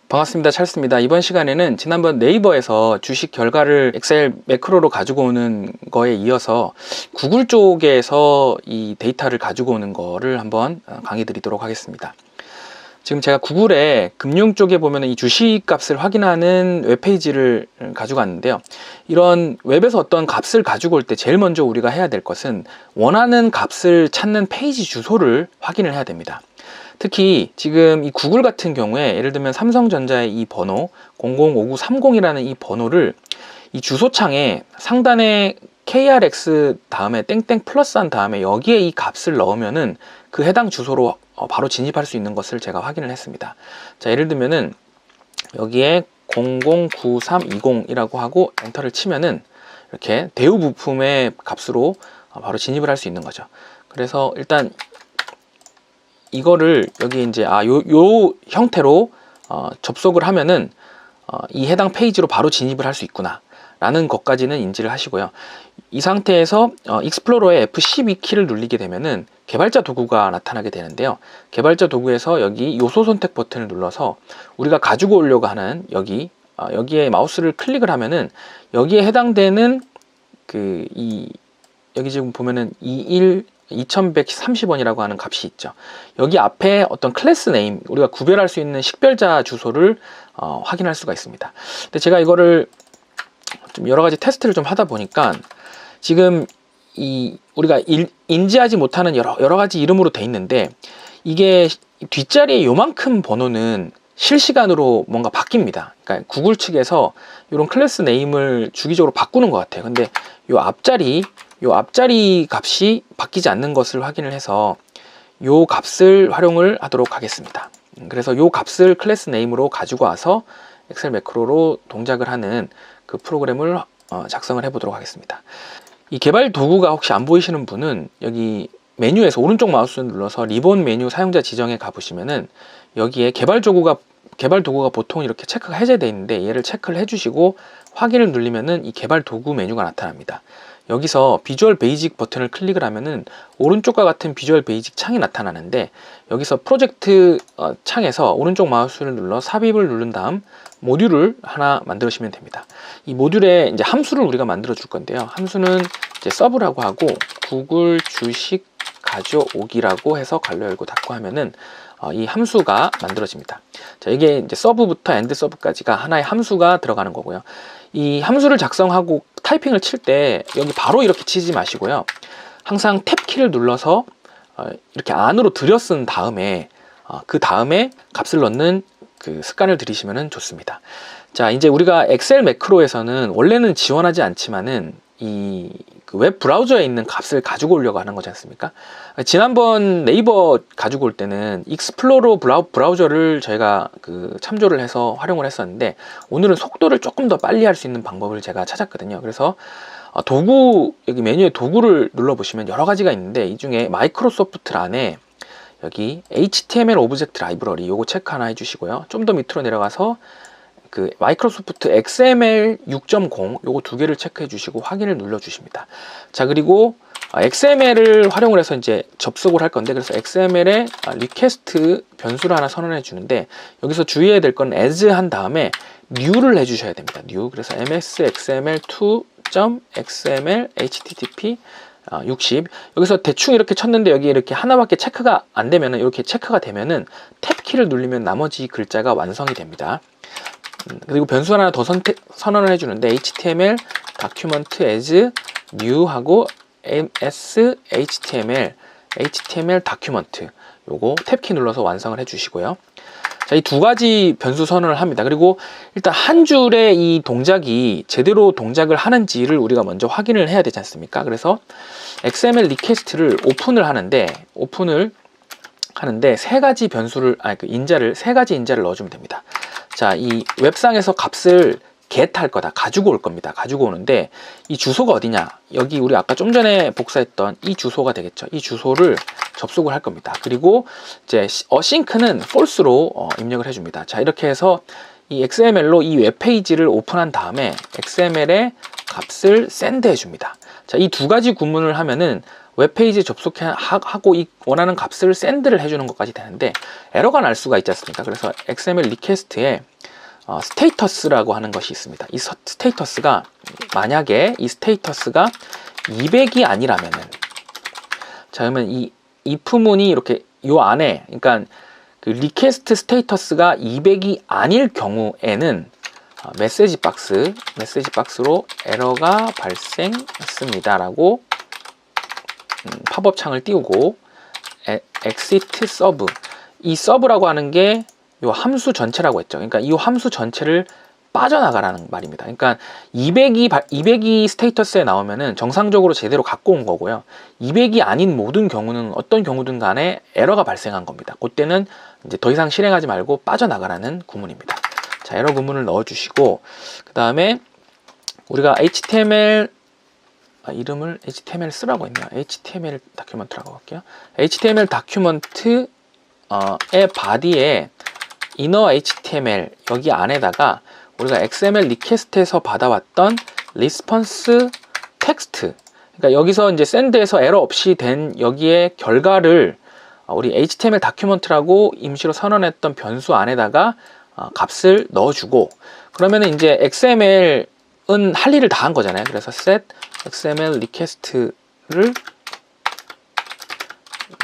반갑습니다. 찰스입니다. 이번 시간에는 지난번 네이버에서 주식 결과를 엑셀 매크로로 가지고 오는 거에 이어서 구글 쪽에서 이 데이터를 가지고 오는 거를 한번 강의 드리도록 하겠습니다. 지금 제가 구글에 금융 쪽에 보면 이 주식 값을 확인하는 웹페이지를 가지고 왔는데요. 이런 웹에서 어떤 값을 가지고 올 때 제일 먼저 우리가 해야 될 것은 원하는 값을 찾는 페이지 주소를 확인을 해야 됩니다. 특히 지금 이 구글 같은 경우에 예를 들면 삼성전자의 이 번호 005930이라는 이 번호를 이 주소창에 상단에 KRX 다음에 땡땡 플러스 한 다음에 여기에 이 값을 넣으면은 그 해당 주소로 바로 진입할 수 있는 것을 제가 확인을 했습니다. 자, 예를 들면은 여기에 009320이라고 하고 엔터를 치면은 이렇게 대우 부품의 값으로 바로 진입을 할 수 있는 거죠. 그래서 일단 이거를 여기 이제 요 형태로 접속을 하면은 이 해당 페이지로 바로 진입을 할 수 있구나 라는 것까지는 인지를 하시고요. 이 상태에서 익스플로러의 F12 키를 누르게 되면은 개발자 도구가 나타나게 되는데요. 개발자 도구에서 여기 요소 선택 버튼을 눌러서 우리가 가지고 오려고 하는 여기에 마우스를 클릭을 하면은 여기에 해당되는 여기 지금 보면은 2130원이라고 하는 값이 있죠. 여기 앞에 어떤 클래스 네임, 우리가 구별할 수 있는 식별자 주소를 확인할 수가 있습니다. 근데 제가 이거를 좀 여러 가지 테스트를 좀 하다 보니까 지금 우리가 인지하지 못하는 여러 가지 이름으로 돼 있는데 이게 뒷자리에 요만큼 번호는 실시간으로 뭔가 바뀝니다. 그러니까 구글 측에서 이런 클래스 네임을 주기적으로 바꾸는 것 같아요. 근데 요 앞자리 값이 바뀌지 않는 것을 확인을 해서 요 값을 활용을 하도록 하겠습니다. 그래서 요 값을 클래스 네임으로 가지고 와서 엑셀 매크로로 동작을 하는 그 프로그램을 작성을 해 보도록 하겠습니다. 이 개발 도구가 혹시 안 보이시는 분은 여기 메뉴에서 오른쪽 마우스를 눌러서 리본 메뉴 사용자 지정에 가보시면은 여기에 개발 도구가 보통 이렇게 체크가 해제되어 있는데 얘를 체크를 해주시고 확인을 누르면은 이 개발 도구 메뉴가 나타납니다. 여기서 비주얼 베이직 버튼을 클릭을 하면은 오른쪽과 같은 비주얼 베이직 창이 나타나는데 여기서 프로젝트 창에서 오른쪽 마우스를 눌러 삽입을 누른 다음 모듈을 하나 만들으시면 됩니다. 이 모듈에 이제 함수를 우리가 만들어 줄 건데요. 함수는 이제 서브라고 하고 구글 주식 가져오기라고 해서 괄호 열고 닫고 하면은 이 함수가 만들어집니다. 자, 이게 이제 서브부터 엔드 서브까지가 하나의 함수가 들어가는 거고요. 이 함수를 작성하고 타이핑을 칠 때 여기 바로 이렇게 치지 마시고요. 항상 탭 키를 눌러서 이렇게 안으로 들여쓴 다음에 그 다음에 값을 넣는 그 습관을 들이시면 좋습니다. 자, 이제 우리가 엑셀 매크로에서는 원래는 지원하지 않지만은 이 웹 브라우저에 있는 값을 가지고 오려고 하는 거지 않습니까? 지난번 네이버 가지고 올 때는 익스플로러 브라우저를 저희가 참조를 해서 활용을 했었는데 오늘은 속도를 조금 더 빨리 할 수 있는 방법을 제가 찾았거든요. 그래서 도구, 여기 메뉴에 도구를 눌러 보시면 여러 가지가 있는데 이 중에 마이크로소프트 안에 여기 HTML 오브젝트 라이브러리 요거 체크 하나 해주시고요. 좀 더 밑으로 내려가서 마이크로소프트 XML 6.0 요거 두 개를 체크해 주시고 확인을 눌러 주십니다. 자, 그리고 XML을 활용을 해서 이제 접속을 할 건데 그래서 XML에 리퀘스트 변수를 하나 선언해 주는데 여기서 주의해야 될 건 as 한 다음에 new를 해 주셔야 됩니다. new. 그래서 msxml2.xml http 60 여기서 대충 이렇게 쳤는데 여기 이렇게 하나밖에 체크가 안 되면은 이렇게 체크가 되면은 탭 키를 누르면 나머지 글자가 완성이 됩니다. 그리고 변수 하나 더 선언을 해주는데 HTML document as new 하고 ms HTML document 요거 탭키 눌러서 완성을 해주시고요. 자, 이 두 가지 변수 선언을 합니다. 그리고 일단 한 줄의 이 동작이 제대로 동작을 하는지를 우리가 먼저 확인을 해야 되지 않습니까? 그래서 XML 리퀘스트를 오픈을 하는데 세 가지 변수를 세 가지 인자를 넣어주면 됩니다. 자, 이 웹상에서 값을 get 할 거다, 가지고 올 겁니다. 가지고 오는데 이 주소가 어디냐? 여기 우리 아까 좀 전에 복사했던 이 주소가 되겠죠. 이 주소를 접속을 할 겁니다. 그리고 이제 어싱크는 false로 입력을 해줍니다. 자, 이렇게 해서 이 XML로 이 웹페이지를 오픈한 다음에 XML에 값을 send 해줍니다. 자, 이 두 가지 구문을 하면은 웹페이지에 접속하고 이 원하는 값을 샌드를 해주는 것까지 되는데 에러가 날 수가 있지 않습니까? 그래서 XML 리퀘스트에 스테이터스라고 하는 것이 있습니다. 이 스테이터스가 만약에 이 스테이터스가 200이 아니라면은, 자 그러면 이 if문이 이렇게 요 안에, 그러니까 그 리퀘스트 스테이터스가 200이 아닐 경우에는 메시지 박스로 에러가 발생했습니다라고 팝업 창을 띄우고 exit serve, 이 serve라고 하는 게 요 함수 전체라고 했죠. 그러니까 이 함수 전체를 빠져나가라는 말입니다. 그러니까 200이 스테이터스에 나오면은 정상적으로 제대로 갖고 온 거고요. 200이 아닌 모든 경우는 어떤 경우든 간에 에러가 발생한 겁니다. 그때는 이제 더 이상 실행하지 말고 빠져나가라는 구문입니다. 자, 에러 구문을 넣어주시고, 그 다음에 우리가 HTML 이름을 HTML 쓰라고 했네요. HTML 다큐먼트라고 할게요. HTML 다큐먼트의 바디에 inner HTML 여기 안에다가 우리가 XML 리퀘스트에서 받아왔던 리스폰스 텍스트, 그러니까 여기서 이제 샌드에서 에러 없이 된 여기에 결과를 우리 HTML 다큐먼트라고 임시로 선언했던 변수 안에다가 값을 넣어주고, 그러면 이제 XML은 할 일을 다 한 거잖아요. 그래서 set XML 리퀘스트를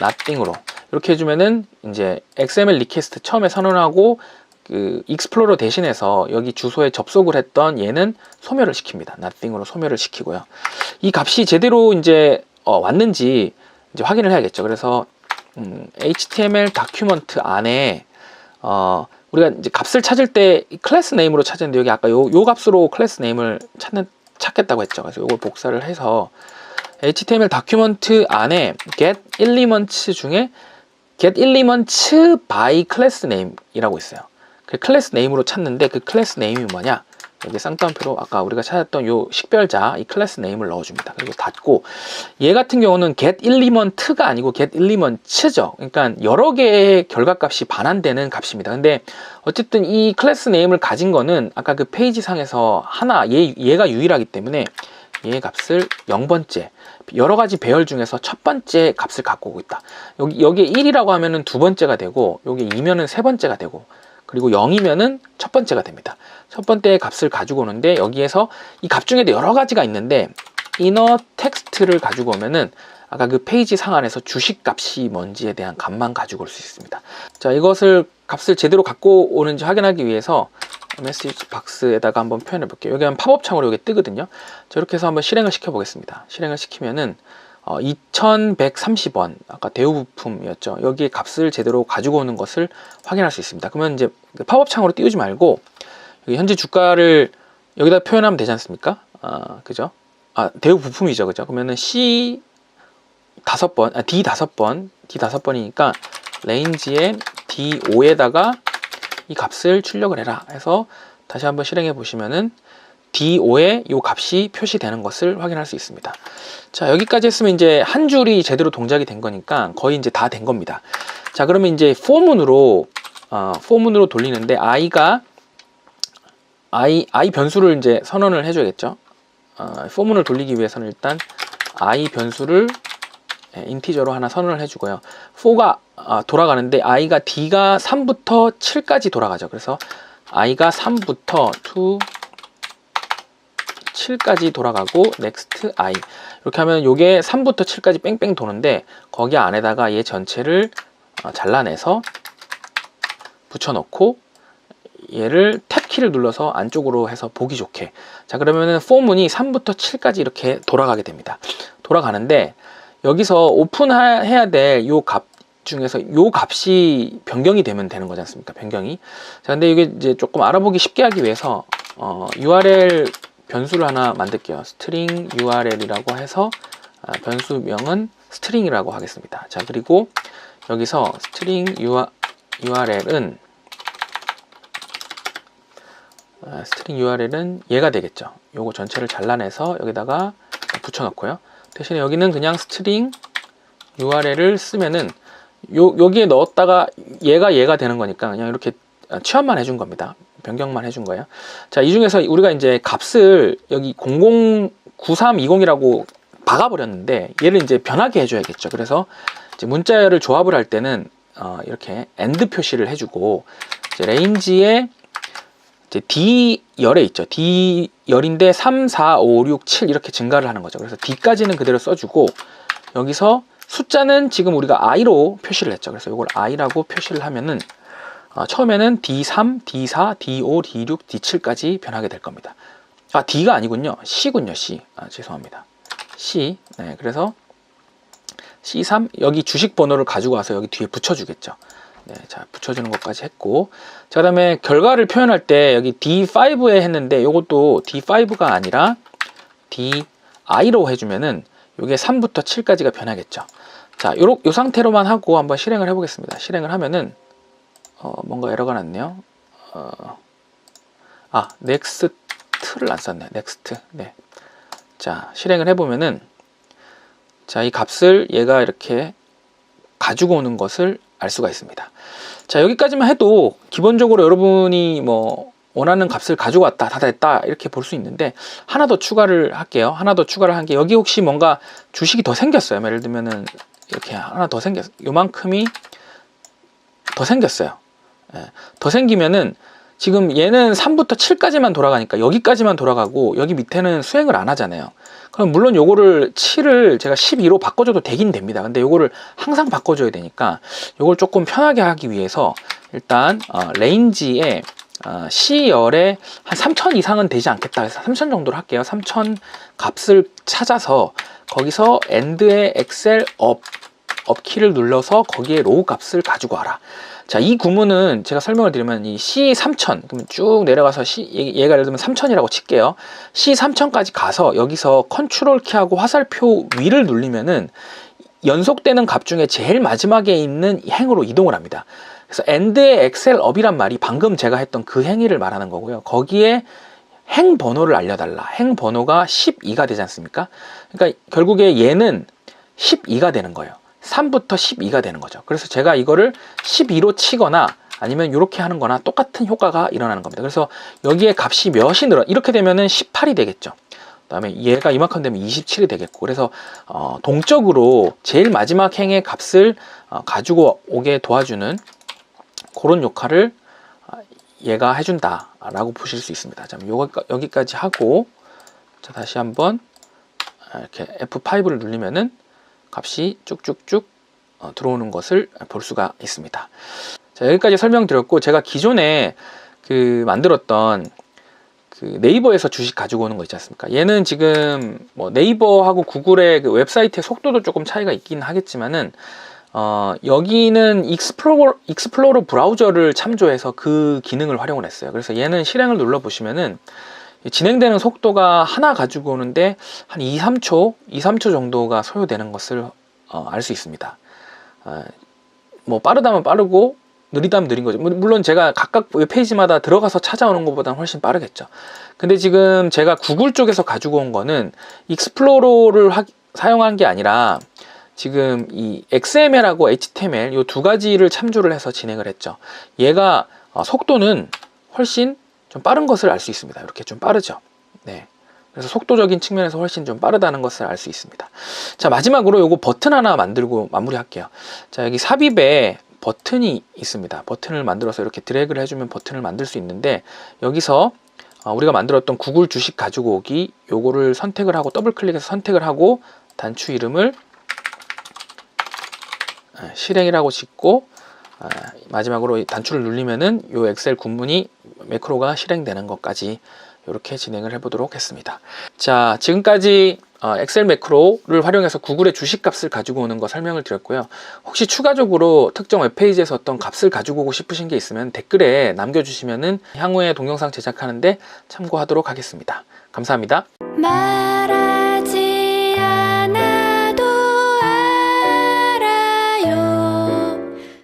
nothing으로 이렇게 해주면은 이제 XML 리퀘스트 처음에 선언하고 그 익스플로러 대신해서 여기 주소에 접속을 했던 얘는 소멸을 시킵니다. nothing으로 소멸을 시키고요. 이 값이 제대로 이제 왔는지 이제 확인을 해야겠죠. 그래서 HTML 다큐먼트 안에 우리가 이제 값을 찾을 때 클래스 네임으로 찾았는데 여기 아까 요 값으로 클래스 네임을 찾겠다고 했죠. 그래서 이걸 복사를 해서 HTML 다큐먼트 안에 get elements 중에 get elements by class name 이라고 있어요. 그 클래스 네임으로 찾는데 그 클래스 네임이 뭐냐? 여기 쌍따옴표로 아까 우리가 찾았던 요 식별자 이 클래스 네임을 넣어줍니다. 그리고 닫고, 얘 같은 경우는 get element가 아니고 get elements죠. 그러니까 여러 개의 결과값이 반환되는 값입니다. 근데 어쨌든 이 클래스 네임을 가진 거는 아까 그 페이지 상에서 하나 얘가 유일하기 때문에 얘 값을 0번째, 여러 가지 배열 중에서 첫 번째 값을 갖고 오고 있다. 여기에 1이라고 하면은 두 번째가 되고, 여기 2면은 세 번째가 되고, 그리고 0이면은 첫 번째가 됩니다. 첫 번째 값을 가지고 오는데 여기에서 이 값 중에도 여러 가지가 있는데 inner 텍스트를 가지고 오면은 아까 그 페이지 상안에서 주식 값이 뭔지에 대한 값만 가지고 올 수 있습니다. 자, 이것을 값을 제대로 갖고 오는지 확인하기 위해서 메시지 박스에다가 한번 표현해 볼게요. 여기 한 팝업 창으로 이게 뜨거든요. 자, 이렇게 해서 한번 실행을 시켜 보겠습니다. 실행을 시키면은 2130원, 아까 대우부품이었죠. 여기에 값을 제대로 가지고 오는 것을 확인할 수 있습니다. 그러면 이제 팝업 창으로 띄우지 말고 여기 현재 주가를 여기다 표현하면 되지 않습니까? 그죠? 대우부품이죠. 그죠? 그러면은 C 5번, D 5번이니까 레인지에 D5에다가 이 값을 출력을 해라 해서 다시 한번 실행해 보시면은 D5에 이 값이 표시되는 것을 확인할 수 있습니다. 자, 여기까지 했으면 이제 한 줄이 제대로 동작이 된 거니까 거의 이제 다 된 겁니다. 자, 그러면 이제 포문으로 돌리는데 i 변수를 이제 선언을 해줘야겠죠. 포문을 돌리기 위해서는 일단 i 변수를 인티저로 하나 선언을 해주고요. for가 돌아가는데 i가 d가 3부터 7까지 돌아가죠. 그래서 i가 3부터 to 7까지 돌아가고 next i 이렇게 하면 요게 3부터 7까지 뺑뺑 도는데 거기 안에다가 얘 전체를 잘라내서 붙여넣고 얘를 탭키를 눌러서 안쪽으로 해서 보기 좋게, 자 그러면은 포문이 3부터 7까지 이렇게 돌아가게 됩니다. 돌아가는데 여기서 오픈해야 될 요 값 중에서 요 값이 변경이 되면 되는 거지 않습니까? 변경이. 자, 근데 이게 이제 조금 알아보기 쉽게 하기 위해서 URL 변수를 하나 만들게요. string URL이라고 해서 변수명은 string이라고 하겠습니다. 자, 그리고 여기서 string URL은 얘가 되겠죠. 요거 전체를 잘라내서 여기다가 붙여넣고요. 대신에 여기는 그냥 string URL을 쓰면은 여기에 넣었다가 얘가 되는 거니까 그냥 이렇게 취합만 해준 겁니다. 변경만 해준 거예요. 자, 이 중에서 우리가 이제 값을 여기 009320이라고 박아버렸는데 얘를 이제 변하게 해줘야겠죠. 그래서 이제 문자열을 조합을 할 때는 이렇게 AND 표시를 해주고, 이제 레인지에 이제 D열에 있죠. D열인데 3, 4, 5, 6, 7 이렇게 증가를 하는 거죠. 그래서 D까지는 그대로 써주고, 여기서 숫자는 지금 우리가 I로 표시를 했죠. 그래서 이걸 I라고 표시를 하면은 처음에는 D3, D4, D5, D6, D7까지 변하게 될 겁니다. D가 아니군요. C군요. C. 죄송합니다. C. 네, 그래서 C3 여기 주식 번호를 가지고 와서 여기 뒤에 붙여주겠죠. 네, 자, 붙여주는 것까지 했고, 자, 그 다음에 결과를 표현할 때 여기 D5에 했는데 이것도 D5가 아니라 DI로 해주면은 이게 3부터 7까지가 변하겠죠. 자, 요 상태로만 하고 한번 실행을 해보겠습니다. 실행을 하면은 뭔가 에러가 났네요. 넥스트를 안 썼네. 넥스트. 네. 자, 실행을 해보면은, 자, 이 값을 얘가 이렇게 가지고 오는 것을 알 수가 있습니다. 자, 여기까지만 해도 기본적으로 여러분이 뭐 원하는 값을 가지고 왔다, 다 됐다 이렇게 볼 수 있는데, 하나 더 추가를 할게요. 하나 더 추가를 한 게, 여기 혹시 뭔가 주식이 더 생겼어요. 예를 들면은 이렇게 하나 더 생겼어요. 요만큼이 더 생겼어요. 예, 더 생기면은 지금 얘는 3부터 7까지만 돌아가니까 여기까지만 돌아가고 여기 밑에는 수행을 안 하잖아요. 그럼 물론 요거를 7을 제가 12로 바꿔줘도 되긴 됩니다. 근데 요거를 항상 바꿔줘야 되니까 요걸 조금 편하게 하기 위해서 일단 레인지에 C열에 한 3000 이상은 되지 않겠다 해서 3000 정도로 할게요. 3000 값을 찾아서 거기서 AND의 엑셀 업 키를 눌러서 거기에 로우 값을 가지고 와라. 자, 이 구문은 제가 설명을 드리면 이 C3000, 그러면 쭉 내려가서 얘가 예를 들면 3000이라고 칠게요. C3000까지 가서 여기서 컨트롤 키하고 화살표 위를 누르면은 연속되는 값 중에 제일 마지막에 있는 행으로 이동을 합니다. 그래서 AND의 엑셀 업이란 말이 방금 제가 했던 그 행위를 말하는 거고요. 거기에 행 번호를 알려달라. 행 번호가 12가 되지 않습니까? 그러니까 결국에 얘는 12가 되는 거예요. 3부터 12가 되는 거죠. 그래서 제가 이거를 12로 치거나 아니면 이렇게 하는 거나 똑같은 효과가 일어나는 겁니다. 그래서 여기에 값이 몇이 늘어, 이렇게 되면은 18이 되겠죠. 그 다음에 얘가 이만큼 되면 27이 되겠고, 그래서 동적으로 제일 마지막 행의 값을 가지고 오게 도와주는 그런 역할을 얘가 해준다 라고 보실 수 있습니다. 자, 여기까지 하고, 자, 다시 한번 이렇게 F5를 누르면은 값이 쭉쭉쭉 들어오는 것을 볼 수가 있습니다. 자, 여기까지 설명드렸고, 제가 기존에 만들었던 네이버에서 주식 가지고 오는 거 있지 않습니까? 얘는 지금 뭐 네이버하고 구글의 그 웹사이트의 속도도 조금 차이가 있긴 하겠지만은 여기는 익스플로러 브라우저를 참조해서 그 기능을 활용을 했어요. 그래서 얘는 실행을 눌러 보시면은 진행되는 속도가 하나 가지고 오는데 한 2, 3초 정도가 소요되는 것을 알 수 있습니다. 뭐 빠르다면 빠르고 느리다면 느린 거죠. 물론 제가 각각 웹페이지마다 들어가서 찾아오는 것보다는 훨씬 빠르겠죠. 근데 지금 제가 구글 쪽에서 가지고 온 거는 익스플로러를 사용한 게 아니라 지금 이 XML하고 HTML 이 두 가지를 참조를 해서 진행을 했죠. 얘가 속도는 훨씬 좀 빠른 것을 알 수 있습니다. 이렇게 좀 빠르죠. 네. 그래서 속도적인 측면에서 훨씬 좀 빠르다는 것을 알 수 있습니다. 자, 마지막으로 요거 버튼 하나 만들고 마무리할게요. 자, 여기 삽입에 버튼이 있습니다. 버튼을 만들어서 이렇게 드래그를 해주면 버튼을 만들 수 있는데, 여기서 우리가 만들었던 구글 주식 가지고 오기 요거를 선택을 하고 더블 클릭해서 선택을 하고 단추 이름을 실행이라고 짓고 마지막으로 단추를 누르면은 요 엑셀 군문이 매크로가 실행되는 것까지 이렇게 진행을 해보도록 했습니다. 자, 지금까지 엑셀 매크로를 활용해서 구글의 주식값을 가지고 오는 거 설명을 드렸고요. 혹시 추가적으로 특정 웹페이지에서 어떤 값을 가지고 오고 싶으신 게 있으면 댓글에 남겨주시면은 향후에 동영상 제작하는데 참고하도록 하겠습니다. 감사합니다.